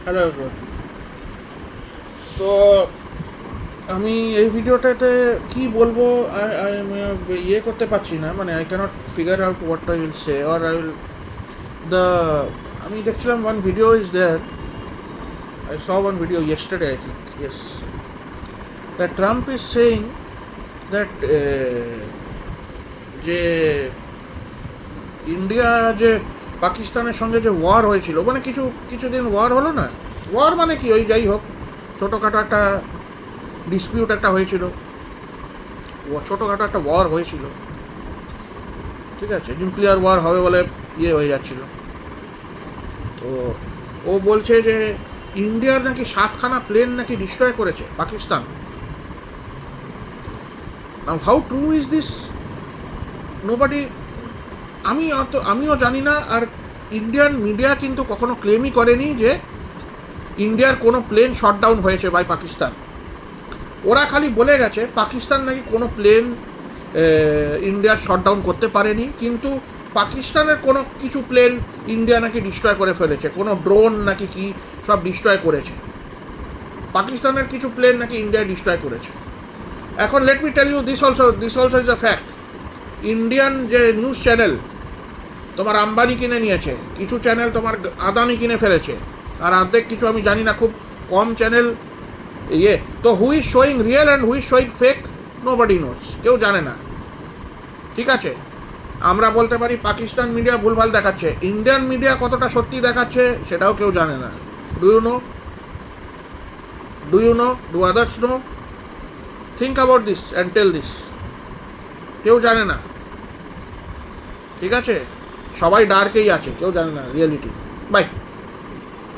Hello everyone. তো আমি এই ভিডিওটাতে কি বলবো ইয়ে করতে পারছি না, মানে I can't figure out what I will say or I will the আমি দেখছিলাম one video is there, I saw one video yesterday I think, yes, that Trump is saying that যে ইন্ডিয়া যে পাকিস্তানের সঙ্গে যে ওয়ার হয়েছিল, মানে কিছুদিন ওয়ার হলো না, ওয়ার মানে কি ওই যাই হোক ছোটোখাটো একটা ডিসপিউট একটা হয়েছিল, ছোটোখাটো একটা ওয়ার হয়েছিল, ঠিক আছে, নিউক্লিয়ার ওয়ার হবে বলে ইয়ে হয়ে যাচ্ছিল। তো ও বলছে যে ইন্ডিয়ার নাকি 7খানা প্লেন নাকি ডিস্ট্রয় করেছে Pakistan. Now how true is this, nobody, আমিও জানি না। আর ইন্ডিয়ান মিডিয়া কিন্তু কখনো ক্লেমই করেনি যে ইন্ডিয়ার কোনো প্লেন শট ডাউন হয়েছে বাই পাকিস্তান। ওরা খালি বলে গেছে পাকিস্তান নাকি কোনো প্লেন ইন্ডিয়ার শটডাউন করতে পারেনি, কিন্তু পাকিস্তানের কোনো কিছু প্লেন ইন্ডিয়া নাকি ডিস্ট্রয় করে ফেলেছে, কোনো ড্রোন নাকি কি সব ডিস্ট্রয় করেছে, পাকিস্তানের কিছু প্লেন নাকি ইন্ডিয়া ডিস্ট্রয় করেছে। এখন let me tell you this also is a fact. Indian যে নিউজ চ্যানেল তোমার আম্বানি কিনে নিয়েছে, কিছু চ্যানেল তোমার আদানি কিনে ফেলেছে, আর অর্ধেক কিছু আমি জানি না, খুব কম চ্যানেল ইয়ে। তো who is showing real and who is showing fake, nobody knows, কেউ জানে না, ঠিক আছে। আমরা বলতে পারি পাকিস্তান মিডিয়া ভুলভাল দেখাচ্ছে, ইন্ডিয়ান মিডিয়া কতটা সত্যি দেখাচ্ছে সেটাও কেউ জানে না। Do you know do others know? Think about this and tell this. কেউ জানে না, ঠিক আছে, সবাই ডার্কেই আছে, কেউ জানে না রিয়েলিটি। বাই।